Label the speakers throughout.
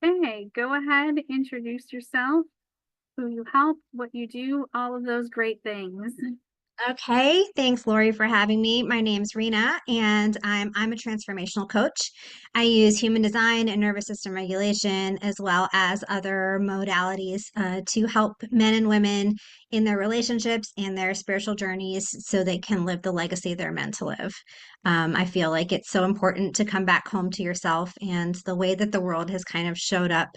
Speaker 1: Okay, go ahead, introduce yourself, who you help, what you do, all of those great things.
Speaker 2: Okay, thanks, Lori, for having me. My name's Reena, and I'm a transformational coach. I use human design and nervous system regulation, as well as other modalities, to help men and women in their relationships and their spiritual journeys, so they can live the legacy they're meant to live. I feel like it's so important to come back home to yourself, and the way that the world has kind of showed up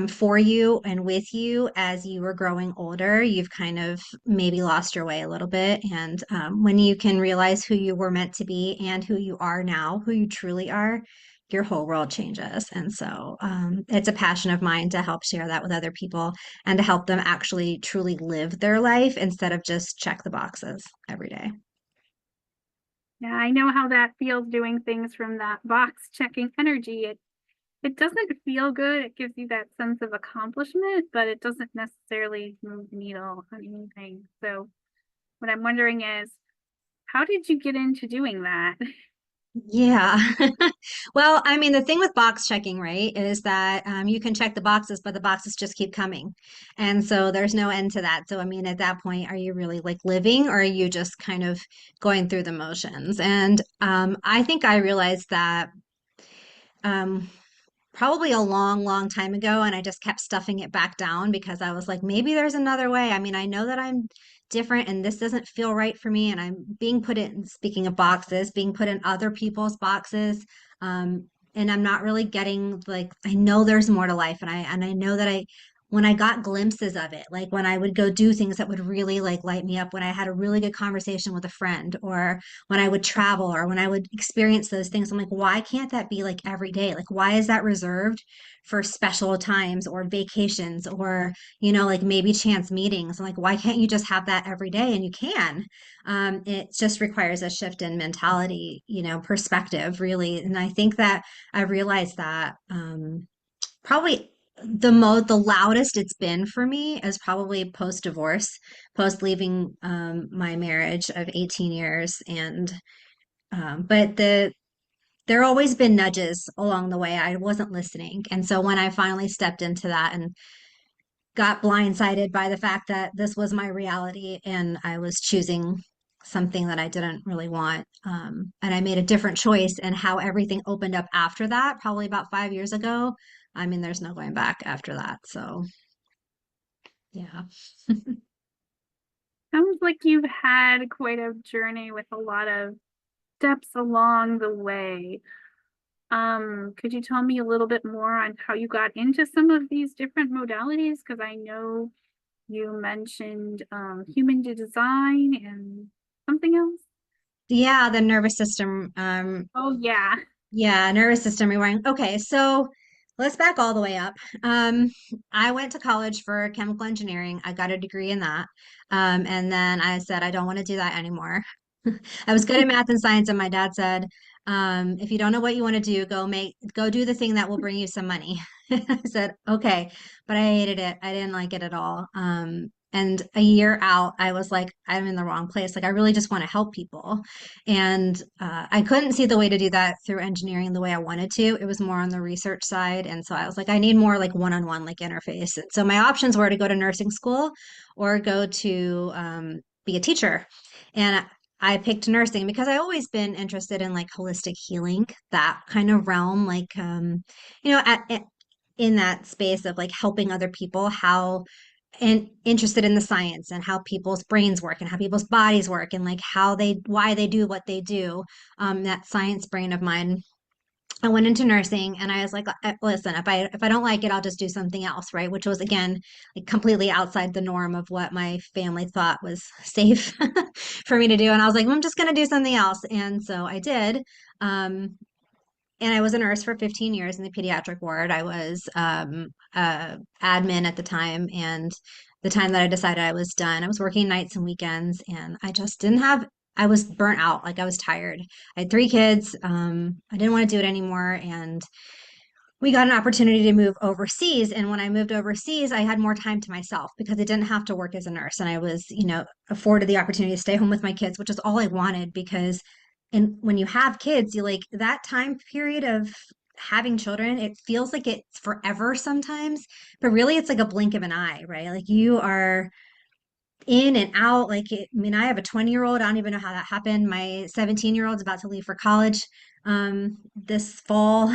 Speaker 2: for you and with you as you were growing older, you've kind of maybe lost your way a little bit. And when you can realize who you were meant to be and who you are now, who you truly are, your whole world changes. And so it's a passion of mine to help share that with other people and to help them actually truly live their life instead of just check the boxes every day.
Speaker 1: Yeah, I know how that feels doing things from that box checking energy. It doesn't feel good. It gives you that sense of accomplishment, but it doesn't necessarily move the needle on anything. So what I'm wondering is, how did you get into doing that?
Speaker 2: Yeah. Well, I mean, the thing with box checking, right, is that you can check the boxes, but the boxes just keep coming. And so there's no end to that. So, I mean, at that point, are you really like living or are you just kind of going through the motions? And I think I realized that um, probably a long, long time ago, and I just kept stuffing it back down because I was like, maybe there's another way. I mean, I know that I'm different and this doesn't feel right for me, and I'm being put in, speaking of boxes, being put in other people's boxes. And I'm not really getting like I know there's more to life, and I know that I when I got glimpses of it, like when I would go do things that would really like light me up, when I had a really good conversation with a friend, or when I would travel or when I would experience those things, I'm like, why can't that be like every day? Like, why is that reserved for special times or vacations or, like maybe chance meetings? I'm like, why can't you just have that every day? And you can. It just requires a shift in mentality, perspective, really. And I think that I realized that probably the loudest it's been for me is probably post divorce, post leaving my marriage of 18 years. And but there always been nudges along the way. I wasn't listening. And so when I finally stepped into that and got blindsided by the fact that this was my reality and I was choosing something that I didn't really want, and I made a different choice, and how everything opened up after that, probably about 5 years ago. I mean, there's no going back after that. So, yeah.
Speaker 1: Sounds like you've had quite a journey with a lot of steps along the way. Could you tell me a little bit more on how you got into some of these different modalities? Because I know you mentioned human design and something else.
Speaker 2: Yeah, the nervous system.
Speaker 1: Oh yeah.
Speaker 2: Yeah, nervous system rewiring. Okay, so let's back all the way up. Um, I went to college for chemical engineering. I got a degree in that. And then I said, I don't want to do that anymore. I was good at math and science, and my dad said, if you don't know what you want to do, go do the thing that will bring you some money. I said, okay, but I hated it. I didn't like it at all. And a year out, I was like, I'm in the wrong place. Like, I really just want to help people. And I couldn't see the way to do that through engineering the way I wanted to. It was more on the research side. And so I was like, I need more like one-on-one like interface. And so my options were to go to nursing school or go to be a teacher. And I picked nursing because I always been interested in like holistic healing, that kind of realm, like in that space of like helping other people, how and interested in the science and how people's brains work and how people's bodies work and like why they do what they do. That science brain of mine. I went into nursing and I was like, listen, if I don't like it, I'll just do something else, right? Which was again like completely outside the norm of what my family thought was safe for me to do. And I was like, I'm just gonna do something else. And so I did. Um, and I was a nurse for 15 years in the pediatric ward. I was admin at the time, and the time that I decided I was done, I was working nights and weekends, and I just didn't have. I was burnt out, like I was tired. I had three kids. I didn't want to do it anymore, and we got an opportunity to move overseas. And when I moved overseas, I had more time to myself because I didn't have to work as a nurse, and I was, afforded the opportunity to stay home with my kids, which is all I wanted because and when you have kids, you like that time period of having children, it feels like it's forever sometimes, but really it's like a blink of an eye, right? Like you are in and out. I mean, I have a 20-year-old. I don't even know how that happened. My 17-year-old's about to leave for college this fall.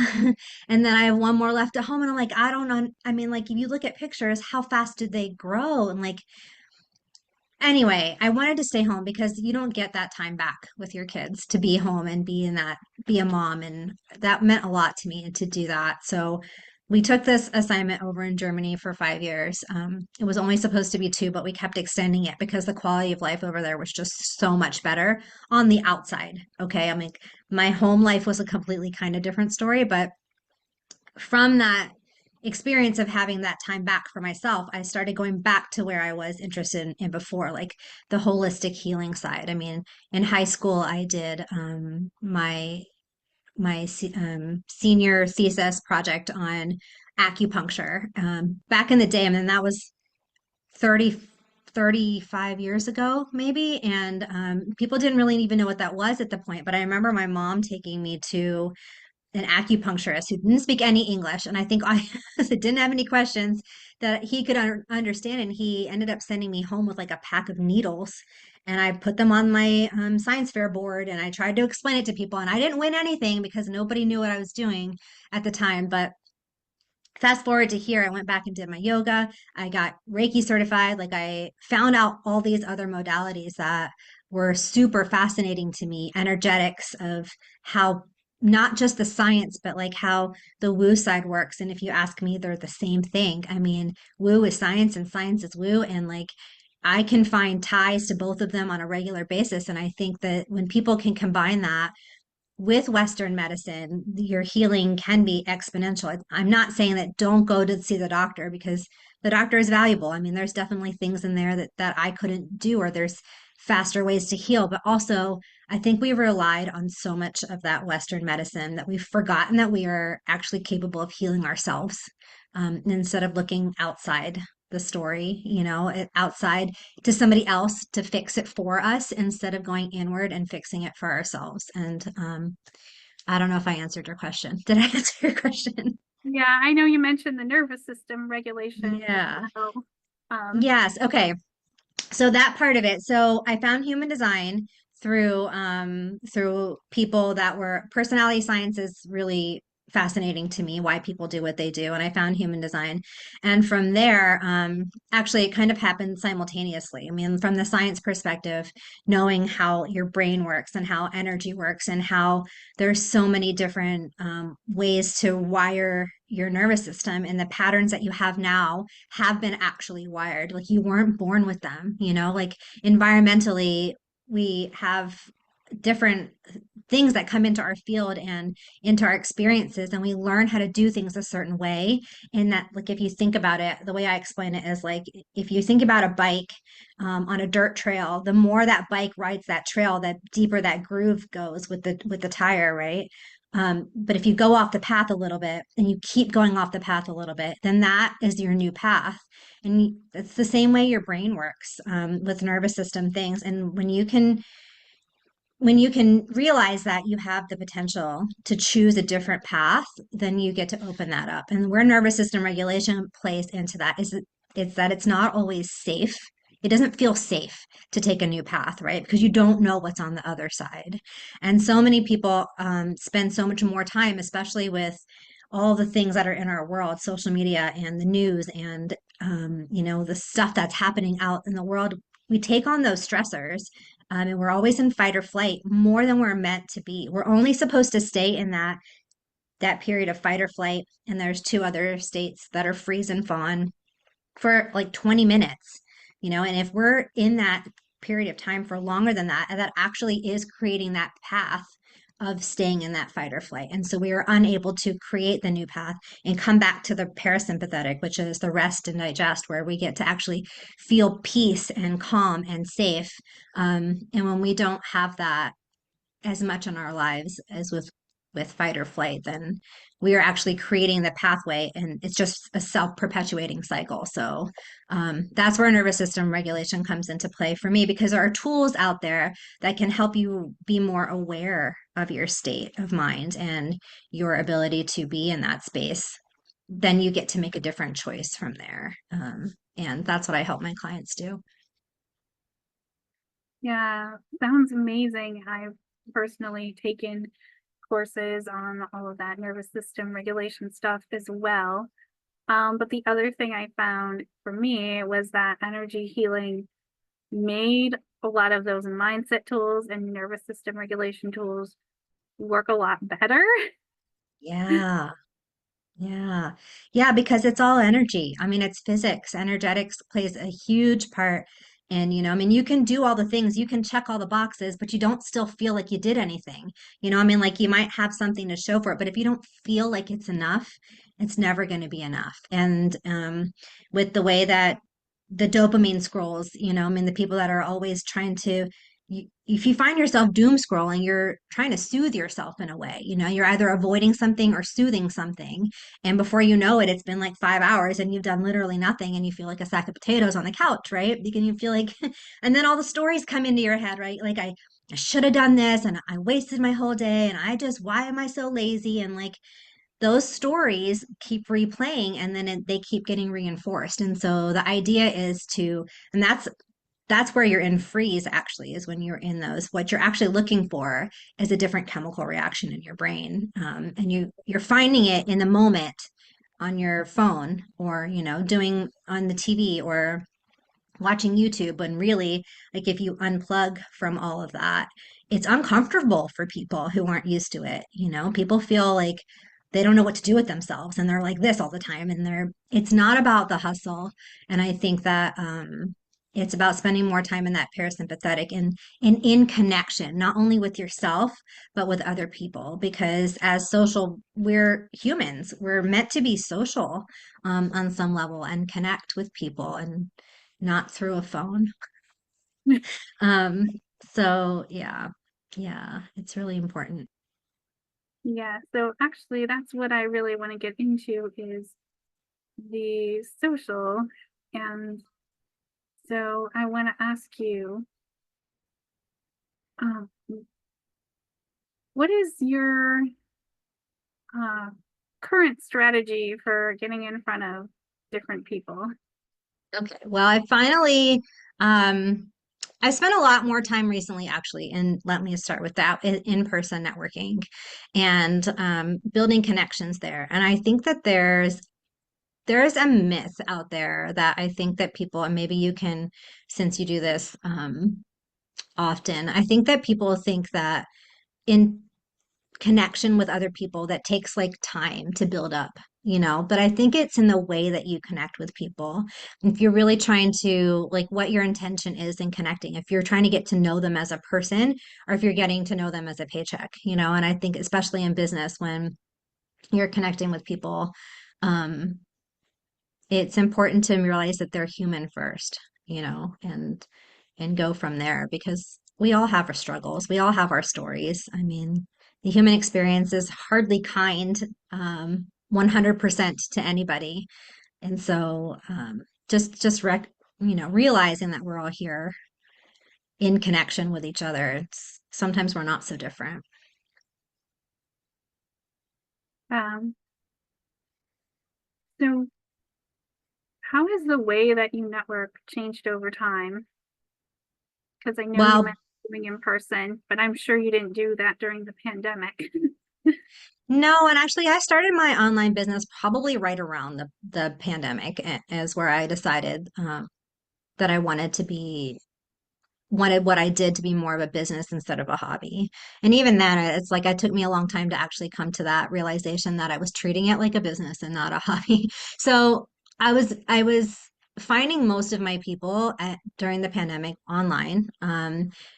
Speaker 2: And then I have one more left at home. And I'm like, I don't know. I mean, like if you look at pictures, how fast did they grow? And like anyway, I wanted to stay home because you don't get that time back with your kids to be home and be a mom. And that meant a lot to me to do that. So we took this assignment over in Germany for 5 years. It was only supposed to be two, but we kept extending it because the quality of life over there was just so much better on the outside. Okay. I mean, my home life was a completely kind of different story, but from that experience of having that time back for myself, I started going back to where I was interested in before, like the holistic healing side. I mean, in high school, I did my senior thesis project on acupuncture. Back in the day, I mean, that was 30, 35 years ago, maybe. And people didn't really even know what that was at the point. But I remember my mom taking me to an acupuncturist who didn't speak any English. And I think I didn't have any questions that he could understand. And he ended up sending me home with like a pack of needles. And I put them on my science fair board and I tried to explain it to people. And I didn't win anything because nobody knew what I was doing at the time. But fast forward to here, I went back and did my yoga. I got Reiki certified. Like I found out all these other modalities that were super fascinating to me, energetics of how not just the science, but like how the woo side works. And if you ask me, they're the same thing. I mean, woo is science and science is woo. And like I can find ties to both of them on a regular basis. And I think that when people can combine that with Western medicine, your healing can be exponential. I'm not saying that don't go to see the doctor because the doctor is valuable. I mean, there's definitely things in there that I couldn't do, or there's faster ways to heal. But also, I think we relied on so much of that Western medicine that we've forgotten that we are actually capable of healing ourselves instead of looking outside the story, outside to somebody else to fix it for us instead of going inward and fixing it for ourselves. And I don't know if I answered your question. Did I answer your question?
Speaker 1: Yeah, I know you mentioned the nervous system regulation as
Speaker 2: Yeah.
Speaker 1: well. Um,
Speaker 2: Yes. Okay. So that part of it. So I found human design through people that were personality science is really fascinating to me, why people do what they do. And I found human design. And from there, actually it kind of happened simultaneously. I mean, from the science perspective, knowing how your brain works and how energy works and how there's so many different ways to wire your nervous system, and the patterns that you have now have been actually wired. Like you weren't born with them, like environmentally, we have different things that come into our field and into our experiences, and we learn how to do things a certain way. And that, like, if you think about it, the way I explain it is like if you think about a bike on a dirt trail, the more that bike rides that trail, the deeper that groove goes with the tire, right? But if you go off the path a little bit and you keep going off the path a little bit, then that is your new path. And it's the same way your brain works with nervous system things. And when you can realize that you have the potential to choose a different path, then you get to open that up. And where nervous system regulation plays into that is that it's not always safe. It doesn't feel safe to take a new path, right? Because you don't know what's on the other side. And so many people spend so much more time, especially with all the things that are in our world, social media and the news and the stuff that's happening out in the world. We take on those stressors and we're always in fight or flight more than we're meant to be. We're only supposed to stay in that period of fight or flight. And there's two other states that are freeze and fawn for like 20 minutes, and if we're in that period of time for longer than that, that actually is creating that path of staying in that fight or flight. And so we are unable to create the new path and come back to the parasympathetic, which is the rest and digest, where we get to actually feel peace and calm and safe. And when we don't have that as much in our lives as with with fight or flight, then we are actually creating the pathway, and it's just a self-perpetuating cycle. So that's where nervous system regulation comes into play for me, because there are tools out there that can help you be more aware of your state of mind and your ability to be in that space. Then you get to make a different choice from there. And that's what I help my clients do.
Speaker 1: Yeah, sounds amazing. I've personally taken courses on all of that nervous system regulation stuff as well. But the other thing I found for me was that energy healing made a lot of those mindset tools and nervous system regulation tools work a lot better.
Speaker 2: Yeah. Yeah. Yeah, because it's all energy. I mean, it's physics. Energetics plays a huge part. And, I mean, you can do all the things, you can check all the boxes, but you don't still feel like you did anything. I mean, like you might have something to show for it, but if you don't feel like it's enough, it's never going to be enough. And with the way that the dopamine scrolls, I mean, the people that are always trying to, if you find yourself doom scrolling, you're trying to soothe yourself in a way. You're either avoiding something or soothing something. And before you know it, it's been like 5 hours and you've done literally nothing and you feel like a sack of potatoes on the couch, right? Because you feel like, and then all the stories come into your head, right? Like, I should have done this and I wasted my whole day and why am I so lazy? And like, those stories keep replaying and then they keep getting reinforced. And so the idea is and that's where you're in freeze actually, is when you're in those. What you're actually looking for is a different chemical reaction in your brain. And you're finding it in the moment on your phone, or, doing on the TV or watching YouTube, when really, like, if you unplug from all of that, it's uncomfortable for people who aren't used to it. People feel like they don't know what to do with themselves and they're like this all the time, and it's not about the hustle. And I think that it's about spending more time in that parasympathetic and in connection, not only with yourself, but with other people. Because as social, we're humans, we're meant to be social on some level and connect with people, and not through a phone. Um, so yeah, it's really important.
Speaker 1: Yeah, so actually that's what I really want to get into is the social. And so I want to ask you, um, what is your uh, current strategy for getting in front of different people?
Speaker 2: Okay. Well, um, I spent a lot more time recently, actually, and let me start with that, in-person networking and building connections there. And I think that there's a myth out there that I think that people, and maybe you can, since you do this often, I think that people think that in connection with other people, that takes like time to build up, but I think it's in the way that you connect with people. If you're really trying to, like, what your intention is in connecting, if you're trying to get to know them as a person, or if you're getting to know them as a paycheck, and I think especially in business, when you're connecting with people, um it's important to realize that they're human first, and go from there, because we all have our struggles. We all have our stories. I mean, the human experience is hardly kind, 100% to anybody. And so, realizing that we're all here in connection with each other. Sometimes we're not so different.
Speaker 1: Um, so how has the way that you network changed over time? Because I know you
Speaker 2: Well,
Speaker 1: mentioned doing in person, but I'm sure you didn't do that during the pandemic.
Speaker 2: no, and actually, I started my online business probably right around the pandemic, is where I decided that I wanted what I did to be more of a business instead of a hobby. And even then, it's like it took me a long time to actually come to that realization that I was treating it like a business and not a hobby. So I was finding most of my people during the pandemic online,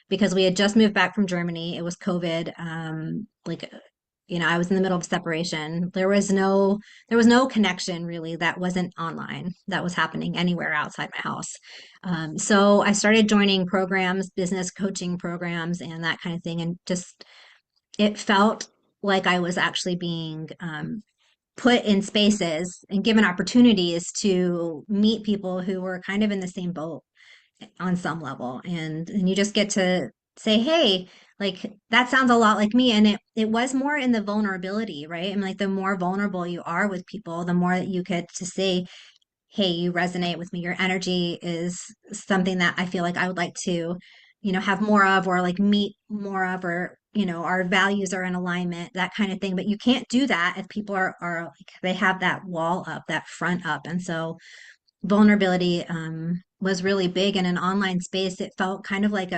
Speaker 2: because we had just moved back from Germany. It was COVID. I was in the middle of separation. There was no connection really that wasn't online, that was happening anywhere outside my house. So I started joining programs, business coaching programs, and that kind of thing. And just, it felt like I was actually being put in spaces and given opportunities to meet people who were kind of in the same boat on some level. And you just get to say, hey, like that sounds a lot like me. And it was more in the vulnerability, right? And like the more vulnerable you are with people, the more that you get to say, hey, you resonate with me. Your energy is something that I feel like I would like to, have more of, or like meet more of, or, our values are in alignment, that kind of thing. But you can't do that if people are like, they have that wall up, that front up. And so vulnerability was really big in an online space. It felt kind of like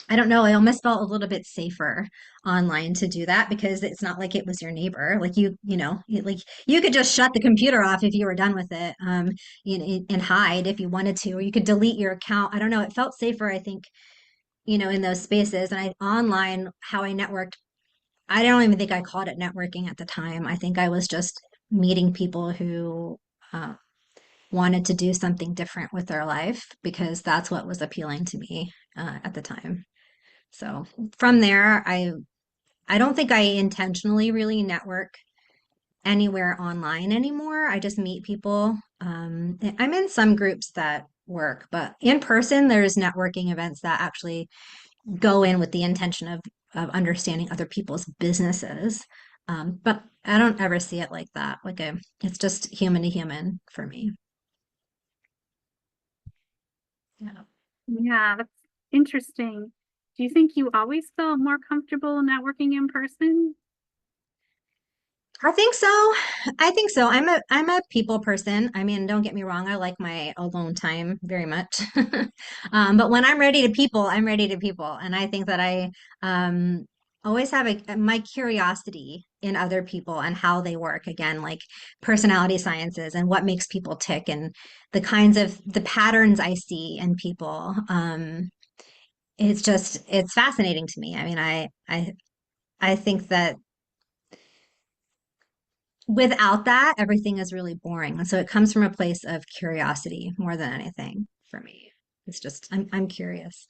Speaker 2: I don't know, I almost felt a little bit safer online to do that because it's not like it was your neighbor. Like like you could just shut the computer off if you were done with it, and hide if you wanted to, or you could delete your account. I don't know. It felt safer, I think, in those spaces. And online, how I networked, I don't even think I called it networking at the time. I think I was just meeting people who uh, wanted to do something different with their life because that's what was appealing to me at the time. So from there, I don't think I intentionally really network anywhere online anymore. I just meet people. I'm in some groups that work, but in person, there's networking events that actually go in with the intention of understanding other people's businesses. But I don't ever see it like that. It's just human to human for me. Yeah.
Speaker 1: Yeah, that's interesting. Do you think you always felt more comfortable networking in person?
Speaker 2: I think so. I think so. I'm a people person. I mean, don't get me wrong, I like my alone time very much. But when I'm ready to people, I'm ready to people. And I think that I always have my curiosity in other people and how they work. Again, like personality sciences and what makes people tick and the kinds of the patterns I see in people. It's fascinating to me. I mean, I think that without that, everything is really boring. And so it comes from a place of curiosity more than anything for me. It's just I'm curious.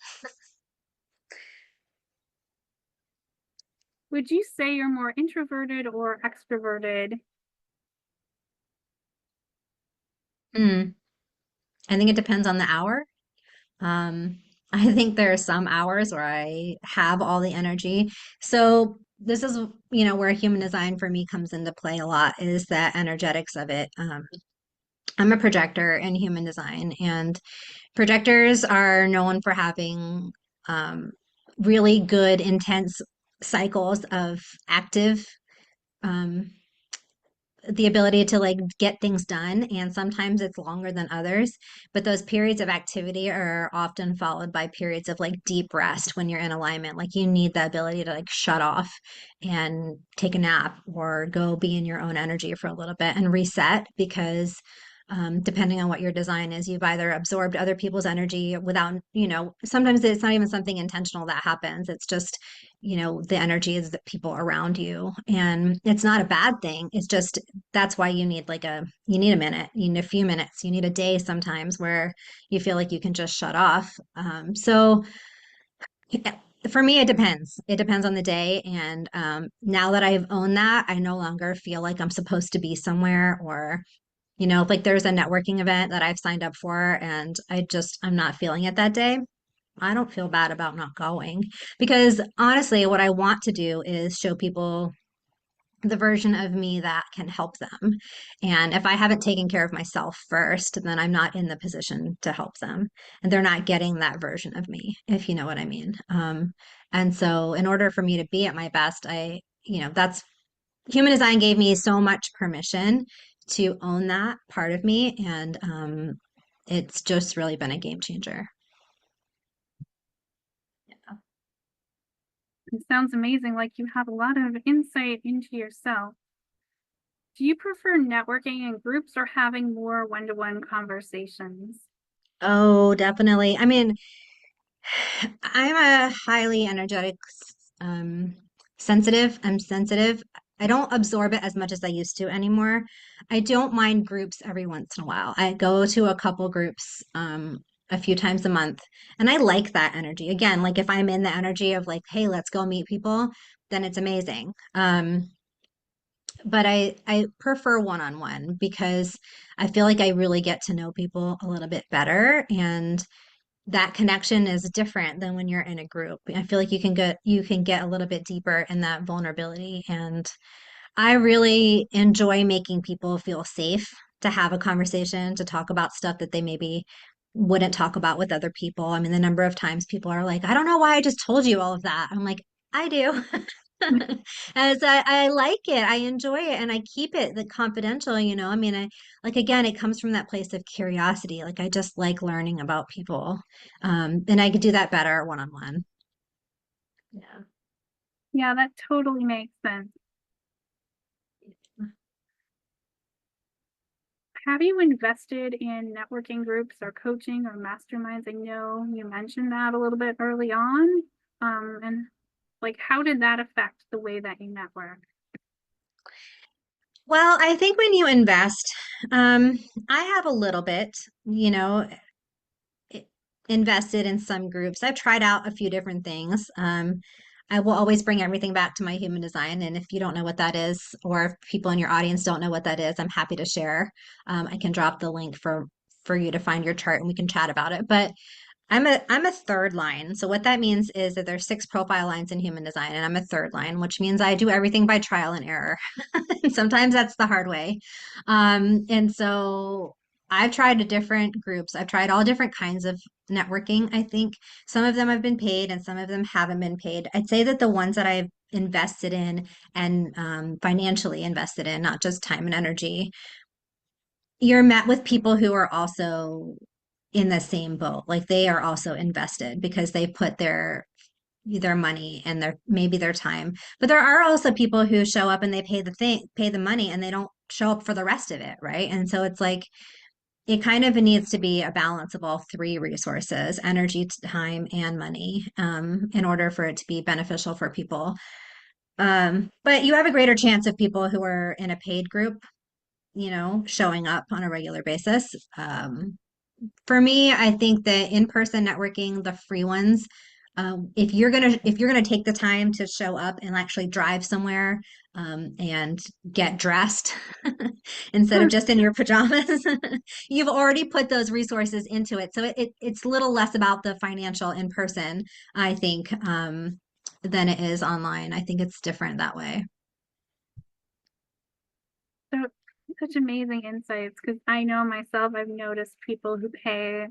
Speaker 1: Would you say you're more introverted or extroverted?
Speaker 2: Hmm. I think it depends on the hour. I think there are some hours where I have all the energy. So this is, where human design for me comes into play a lot is the energetics of it. I'm a projector in human design, and projectors are known for having um, really good, intense cycles of active, um, the ability to like get things done. And sometimes it's longer than others. But those periods of activity are often followed by periods of like deep rest when you're in alignment. Like you need the ability to like shut off and take a nap or go be in your own energy for a little bit and reset because depending on what your design is, you've either absorbed other people's energy without, sometimes it's not even something intentional that happens. It's just, the energy is the people around you. And it's not a bad thing. It's just that's why you need a minute, you need a few minutes, you need a day sometimes where you feel like you can just shut off. So yeah, for me, it depends. It depends on the day. And now that I've owned that, I no longer feel like I'm supposed to be somewhere or like there's a networking event that I've signed up for and I'm not feeling it that day. I don't feel bad about not going because honestly, what I want to do is show people the version of me that can help them. And if I haven't taken care of myself first, then I'm not in the position to help them. And they're not getting that version of me, if you know what I mean. And so in order for me to be at my best, that's human design gave me so much permission to own that part of me. And it's just really been a game changer.
Speaker 1: It sounds amazing, like you have a lot of insight into yourself. Do you prefer networking in groups or having more one-to-one conversations?
Speaker 2: Oh, definitely. I mean, I'm a highly energetic, um, sensitive. I'm sensitive. I don't absorb it as much as I used to anymore. I don't mind groups every once in a while. I go to a couple groups, a few times a month, and I like that energy. Again, like if I'm in the energy of like, hey, let's go meet people, then it's amazing. But I prefer one-on-one because I feel like I really get to know people a little bit better, and that connection is different than when you're in a group. I feel like you can get a little bit deeper in that vulnerability, and I really enjoy making people feel safe to have a conversation, to talk about stuff that they maybe wouldn't talk about with other people. I mean, the number of times people are like, I don't know why I just told you all of that. I'm like, I do. As I like it, I enjoy it, and I keep it confidential, you know. I mean, I like again, it comes from that place of curiosity. Like I just like learning about people. And I could do that better one on one. Yeah.
Speaker 1: Yeah, that totally makes sense. Have you invested in networking groups or coaching or masterminds? I know you mentioned that a little bit early on. And like, how did that affect the way that you network?
Speaker 2: Well, I think when you invest, I have a little bit, you know, i- invested in some groups. I've tried out a few different things. I will always bring everything back to my human design. And if you don't know what that is, or if people in your audience don't know what that is, I'm happy to share. I can drop the link for you to find your chart and we can chat about it. But I'm a third line. So what that means is that there's six profile lines in human design, and I'm a third line, which means I do everything by trial and error. And sometimes that's the hard way. And so I've tried different groups. I've tried all different kinds of networking. I think some of them have been paid and some of them haven't been paid. I'd say that the ones that I've invested in and financially invested in, not just time and energy, you're met with people who are also in the same boat. Like they are also invested because they put their money and their maybe their time. But there are also people who show up and they pay the money and they don't show up for the rest of it, right? And so it's like it kind of needs to be a balance of all three resources, energy, time, and money, in order for it to be beneficial for people. But you have a greater chance of people who are in a paid group, you know, showing up on a regular basis. For me, I think that in-person networking, the free ones, if you're gonna take the time to show up and actually drive somewhere, and get dressed instead of just in your pajamas, you've already put those resources into it. So it's a little less about the financial in person, I think, than it is online. I think it's different that way.
Speaker 1: So such amazing insights because I know myself, I've noticed people who pay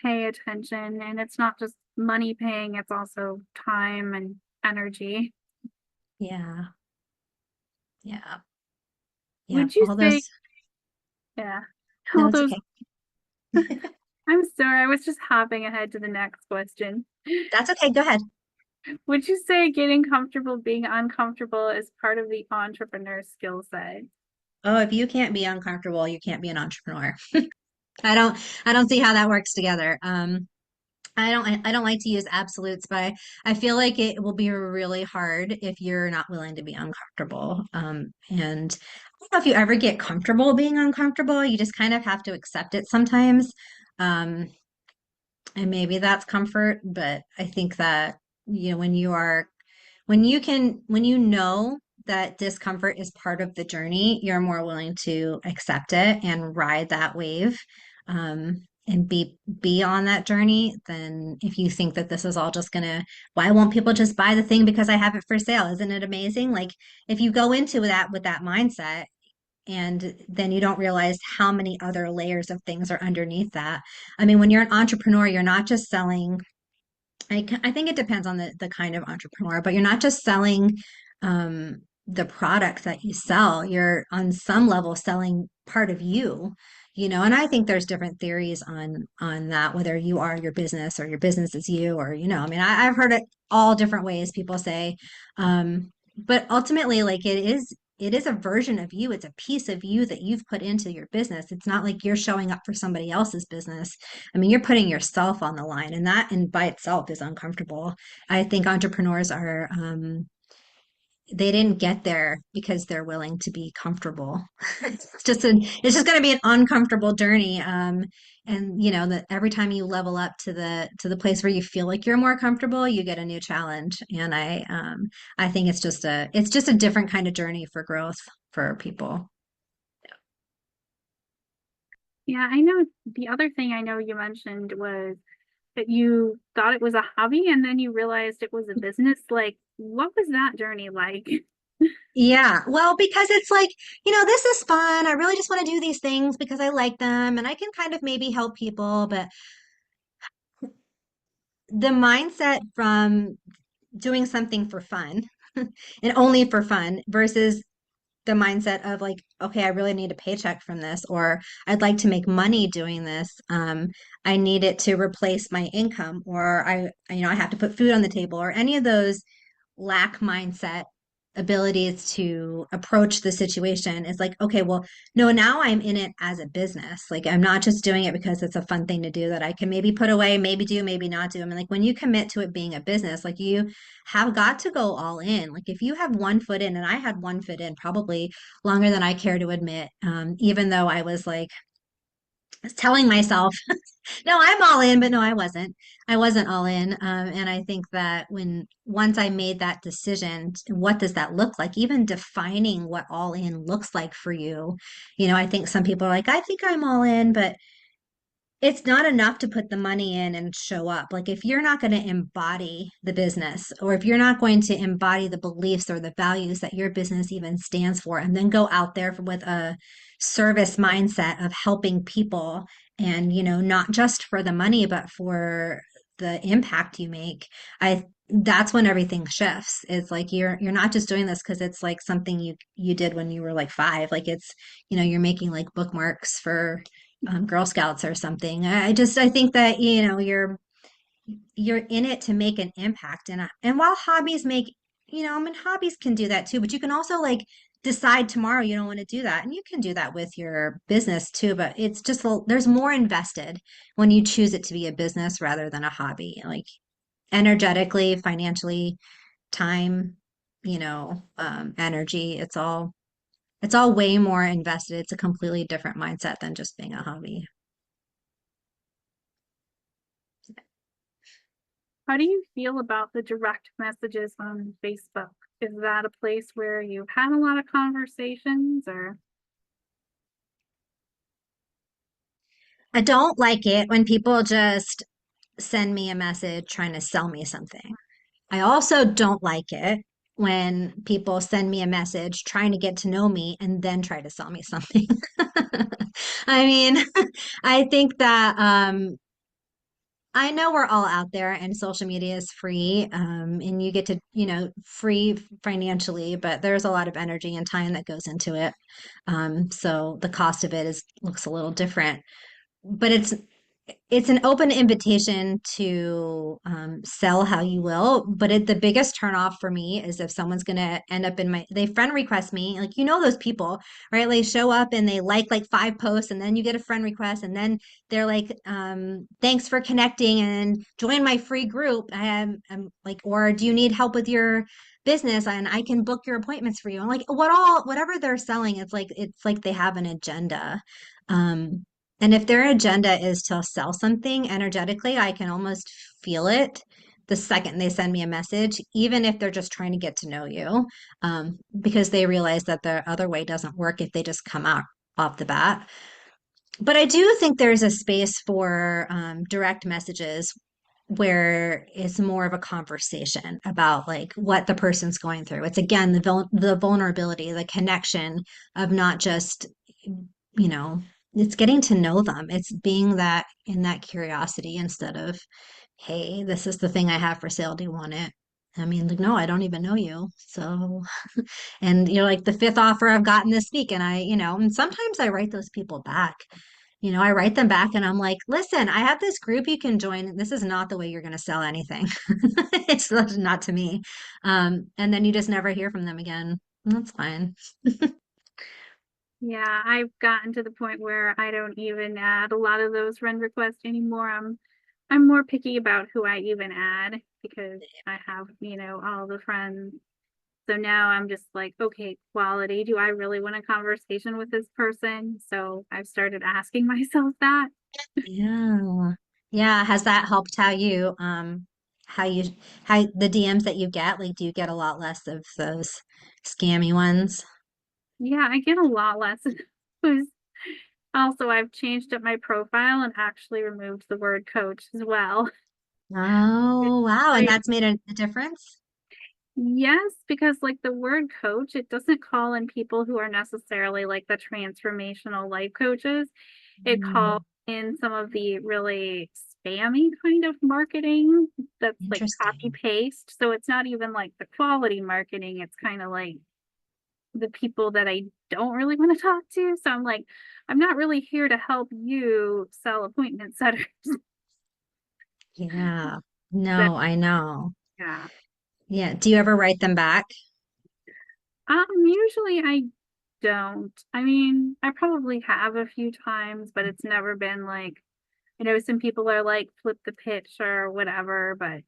Speaker 1: attention, and it's not just money paying, it's also time and energy.
Speaker 2: Yeah, yeah, yeah.
Speaker 1: Would you
Speaker 2: All
Speaker 1: say,
Speaker 2: those.
Speaker 1: yeah,
Speaker 2: No,
Speaker 1: all
Speaker 2: it's
Speaker 1: those,
Speaker 2: okay.
Speaker 1: I'm sorry, I was just hopping ahead to the next question.
Speaker 2: That's okay. Go ahead.
Speaker 1: Would you say getting comfortable being uncomfortable is part of the entrepreneur skill set?
Speaker 2: Oh, if you can't be uncomfortable, you can't be an entrepreneur. I don't I don't see how that works together. I don't like to use absolutes, but I feel like it will be really hard if you're not willing to be uncomfortable. And I don't know if you ever get comfortable being uncomfortable. You just kind of have to accept it sometimes. Um, and maybe that's comfort, but I think that, you know, when you know that discomfort is part of the journey, you're more willing to accept it and ride that wave, and be on that journey than if you think that this is all just gonna, why won't people just buy the thing because I have it for sale? Isn't it amazing? Like if you go into that with that mindset, and then you don't realize how many other layers of things are underneath that. I mean, when you're an entrepreneur, you're not just selling, I think it depends on the kind of entrepreneur, but you're not just selling the product that you sell. You're on some level selling part of you, you know. And I think there's different theories on that, whether you are your business or your business is you, or you know. I mean, I've heard it all different ways. People say, but ultimately, like it is a version of you. It's a piece of you that you've put into your business. It's not like you're showing up for somebody else's business. I mean, you're putting yourself on the line, and that in by itself is uncomfortable. I think entrepreneurs are they didn't get there because they're willing to be comfortable. It's just going to be an uncomfortable journey. And you know that every time you level up to the place where you feel like you're more comfortable, you get a new challenge. And I think it's just a different kind of journey for growth for people.
Speaker 1: Yeah, I know the other thing I know you mentioned was that you thought it was a hobby and then you realized it was a business. Like, what was that journey like?
Speaker 2: Yeah, well, because it's like, you know, this is fun. I really just want to do these things because I like them and I can kind of maybe help people, but the mindset from doing something for fun and only for fun versus the mindset of like, okay, I really need a paycheck from this, or I'd like to make money doing this. I need it to replace my income, or you know, I have to put food on the table, or any of those lack mindset abilities to approach the situation is like, okay, well, no, now I'm in it as a business. Like, I'm not just doing it because it's a fun thing to do that I can maybe put away, maybe do, maybe not do. I mean, like, when you commit to it being a business, like, you have got to go all in. Like, if you have one foot in, and I had one foot in probably longer than I care to admit, even though I was like, telling myself no, I'm all in, but no, I wasn't. I wasn't all in. And I think that once I made that decision, what does that look like? Even defining what all in looks like for you. You know, I think some people are like, I think I'm all in, but it's not enough to put the money in and show up. Like, if you're not going to embody the business, or if you're not going to embody the beliefs or the values that your business even stands for, and then go out there with a service mindset of helping people, and, you know, not just for the money, but for the impact you make, that's when everything shifts. It's like you're not just doing this because it's like something you did when you were like 5. Like, it's, you know, you're making like bookmarks for Girl Scouts or something. I think that, you know, you're in it to make an impact. And while hobbies make, you know, I mean, hobbies can do that too, but you can also like decide tomorrow you don't want to do that. And you can do that with your business too, but it's just, there's more invested when you choose it to be a business rather than a hobby, like energetically, financially, time, you know, energy. It's all way more invested. It's a completely different mindset than just being a hobby.
Speaker 1: How do you feel about the direct messages on Facebook? Is that a place where you've had a lot of conversations or?
Speaker 2: I don't like it when people just send me a message trying to sell me something. I also don't like it when people send me a message trying to get to know me and then try to sell me something. I mean, I think that I know we're all out there and social media is free, and you get to, you know, free financially, but there's a lot of energy and time that goes into it. So the cost of it is looks a little different, but it's an open invitation to sell how you will. But the biggest turnoff for me is if someone's going to end up in they friend request me, like, you know, those people, right? They show up and they like 5 posts, and then you get a friend request, and then they're like, thanks for connecting and join my free group. I'm like, or do you need help with your business and I can book your appointments for you? I'm like, whatever they're selling, it's like they have an agenda. Um, and if their agenda is to sell something energetically, I can almost feel it the second they send me a message, even if they're just trying to get to know you, because they realize that the other way doesn't work if they just come out off the bat. But I do think there's a space for direct messages where it's more of a conversation about like what the person's going through. It's again the vulnerability, the connection of not just, you know, it's getting to know them. It's being that in that curiosity instead of, hey, this is the thing I have for sale. Do you want it? I mean, like, no, I don't even know you. So, and you're like the fifth offer I've gotten this week. And you know, and sometimes I write those people back. You know, I write them back and I'm like, listen, I have this group you can join. This is not the way you're going to sell anything. It's not to me. And then you just never hear from them again. That's fine.
Speaker 1: Yeah, I've gotten to the point where I don't even add a lot of those friend requests anymore. I'm more picky about who I even add because I have, you know, all the friends So now I'm just like, okay, quality. Do I really want a conversation with this person? So I've started asking myself that.
Speaker 2: Yeah. Yeah. Has that helped how you, how the DMs that you get? Like, do you get a lot less of those scammy ones?
Speaker 1: Yeah, I get a lot less of those. Also, I've changed up my profile and actually removed the word coach as well. It's
Speaker 2: Oh, wow. And
Speaker 1: like,
Speaker 2: that's made a difference?
Speaker 1: yes, because like the word coach, it doesn't call in people who are necessarily like the transformational life coaches. It calls
Speaker 2: Mm,
Speaker 1: in some of the really spammy kind of marketing that's like copy
Speaker 2: interesting.
Speaker 1: paste. So it's not even like the quality marketing. It's kind of like the people that I don't really want to talk to. So I'm like, I'm not really here to help you sell appointment setters.
Speaker 2: Yeah.
Speaker 1: So,
Speaker 2: No, I know.
Speaker 1: yeah.
Speaker 2: Yeah. Do you ever write them back?
Speaker 1: Usually I don't. I mean, I probably have a few times, but it's never been like, I know some people are like flip the pitch or whatever, but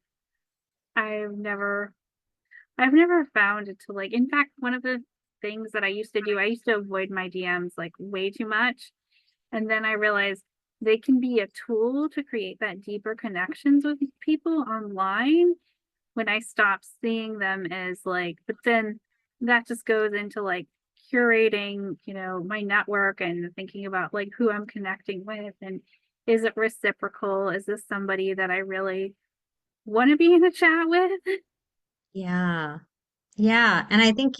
Speaker 1: I've never I've never found it to like, in fact, one of the things that I used to do, I used to avoid my DMs like way too much. And then I realized they can be a tool to create that deeper connections with people online when I stop seeing them as like, but then that just goes into like curating, my network and thinking about like who I'm connecting with and is it reciprocal? Is this somebody that I really want to be in a chat with?
Speaker 2: Yeah. Yeah, and I think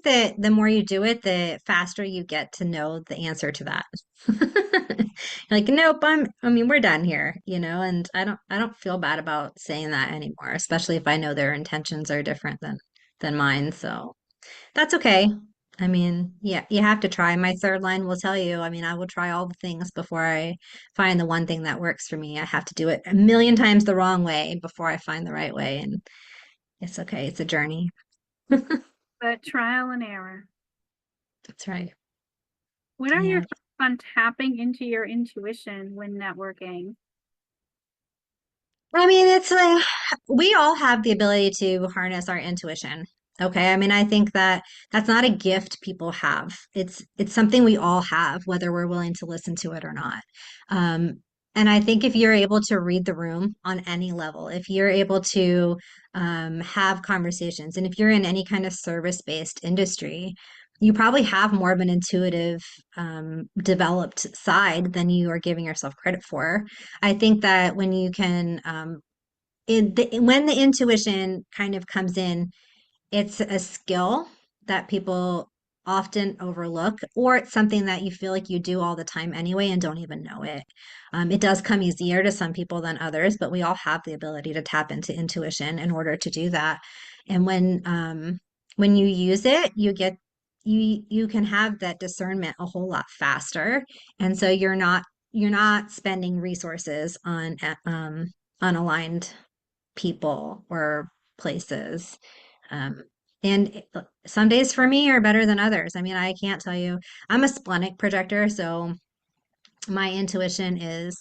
Speaker 2: that the more you do it, the faster you get to know the answer to that. Like, nope, I mean, we're done here, and I don't feel bad about saying that anymore, especially if I know their intentions are different than mine. So that's okay. I mean, yeah, you have to try. My third line will tell you, I mean, I will try all the things before I find the one thing that works for me. I have to do it a million times the wrong way before I find the right way, and it's okay. It's a journey.
Speaker 1: But trial and error.
Speaker 2: That's right.
Speaker 1: What are your
Speaker 2: Yeah.
Speaker 1: thoughts on tapping into your intuition when networking?
Speaker 2: I mean, it's like we all have the ability to harness our intuition. Okay. I mean, I think that that's not a gift people have. It's something we all have, whether we're willing to listen to it or not. Um, and I think if you're able to read the room on any level, if you're able to have conversations, and if you're in any kind of service-based industry, you probably have more of an intuitive, developed side than you are giving yourself credit for. I think that when you can, when the intuition kind of comes in, it's a skill that people often overlook, or it's something that you feel like you do all the time anyway and don't even know it. It does come easier to some people than others, but we all have the ability to tap into intuition in order to do that. And when you use it, you can have that discernment a whole lot faster, and so you're not spending resources on unaligned people or places. Um, some days for me are better than others. I mean, I can't tell you. I'm a splenic projector, so my intuition is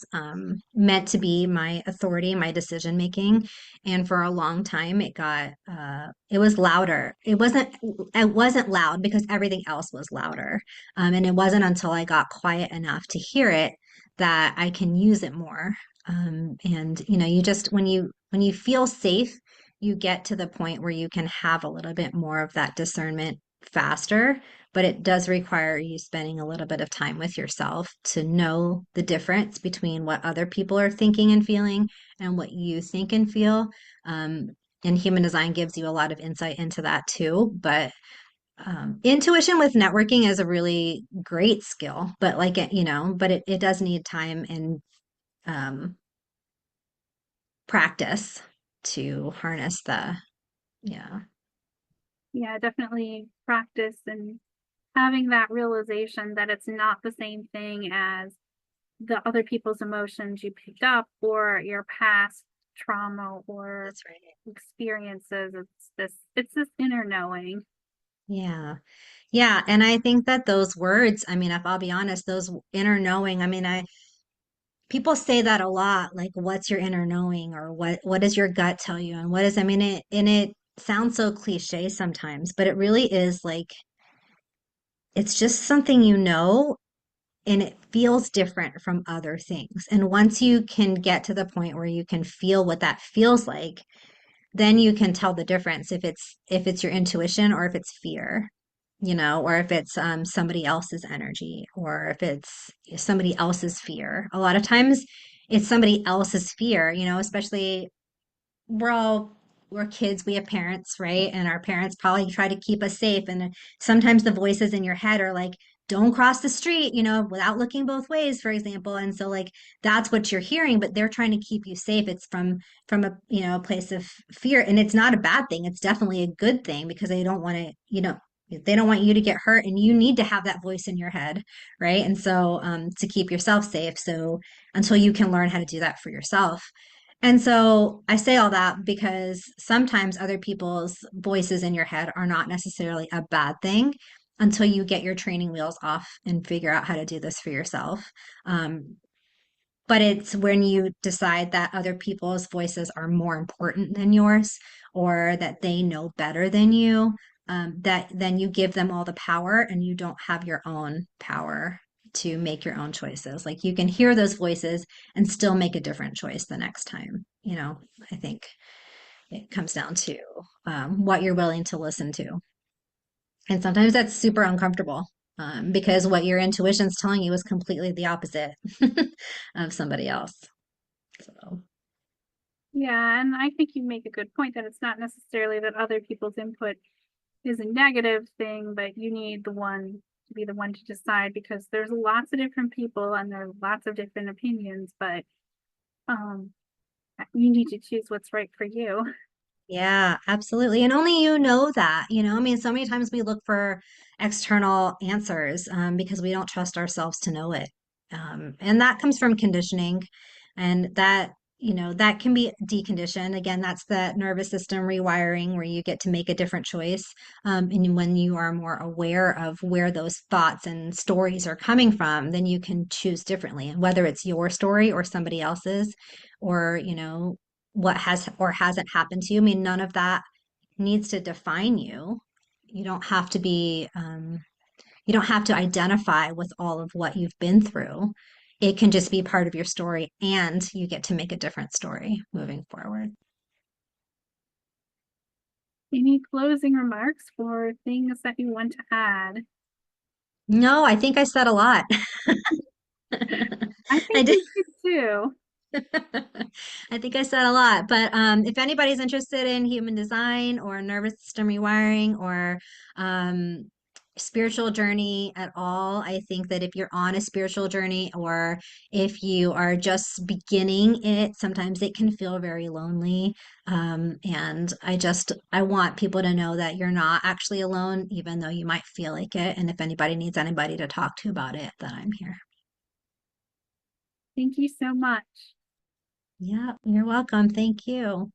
Speaker 2: meant to be my authority, my decision making. And for a long time, it was louder. It wasn't loud because everything else was louder. And it wasn't until I got quiet enough to hear it that I can use it more. And you just when you feel safe, you get to the point where you can have a little bit more of that discernment faster, but it does require you spending a little bit of time with yourself to know the difference between what other people are thinking and feeling and what you think and feel. Um, and human design gives you a lot of insight into that too. But intuition with networking is a really great skill, but but it does need time and um, practice to harness yeah.
Speaker 1: Yeah, definitely practice and having that realization that it's not the same thing as the other people's emotions you picked up or your past trauma or
Speaker 2: That's right.
Speaker 1: experiences. It's this inner knowing.
Speaker 2: Yeah. Yeah, and I think that those words, I mean, if I'll be honest, those inner knowing, I mean, I people say that a lot, like what's your inner knowing or what does your gut tell you? And what is, I mean, it and sounds so cliche sometimes, but it really is like it's just something you know, and it feels different from other things. And once you can get to the point where you can feel what that feels like, then you can tell the difference if it's your intuition or if it's fear, you know, or if it's somebody else's energy or if it's somebody else's fear. A lot of times it's somebody else's fear, you know, especially we're all we're kids, we have parents, right? And our parents probably try to keep us safe. And sometimes the voices in your head are like, don't cross the street, you know, without looking both ways, for example. And so like that's what you're hearing, but they're trying to keep you safe. It's from a, you know, a place of fear. And it's not a bad thing. It's definitely a good thing because they don't want to, you know, they don't want you to get hurt and you need to have that voice in your head, right? And so to keep yourself safe. So until you can learn how to do that for yourself, and so I say all that because sometimes other people's voices in your head are not necessarily a bad thing until you get your training wheels off and figure out how to do this for yourself. Um, but it's when you decide that other people's voices are more important than yours or that they know better than you, that then you give them all the power and you don't have your own power to make your own choices. Like you can hear those voices and still make a different choice the next time. You know, I think it comes down to what you're willing to listen to. And sometimes that's super uncomfortable because what your intuition's telling you is completely the opposite of somebody else. So,
Speaker 1: Yeah, and I think you make a good point that it's not necessarily that other people's input is a negative thing, but you need the one to be the one to decide because there's lots of different people and there's lots of different opinions, but um you need to choose what's right for you.
Speaker 2: yeah, absolutely. And only you know that, you know, I mean, so many times we look for external answers because we don't trust ourselves to know it. And that comes from conditioning, and that, you know, that can be deconditioned. Again, that's the nervous system rewiring where you get to make a different choice. And when you are more aware of where those thoughts and stories are coming from, then you can choose differently. And whether it's your story or somebody else's, or, you know, what has or hasn't happened to you. I mean, none of that needs to define you. You don't have to be, you don't have to identify with all of what you've been through. It can just be part of your story, and you get to make a different story moving forward.
Speaker 1: Any closing remarks or things that you want to add?
Speaker 2: No, I think I said a lot.
Speaker 1: I
Speaker 2: I
Speaker 1: think
Speaker 2: did.
Speaker 1: you did too.
Speaker 2: I think I said a lot, but if anybody's interested in human design or nervous system rewiring or um, spiritual journey at all, I think that if you're on a spiritual journey or if you are just beginning it, sometimes it can feel very lonely. And I want people to know that you're not actually alone, even though you might feel like it. And if anybody needs anybody to talk to about it, that I'm here.
Speaker 1: Thank you so much.
Speaker 2: Yeah, you're welcome. Thank you.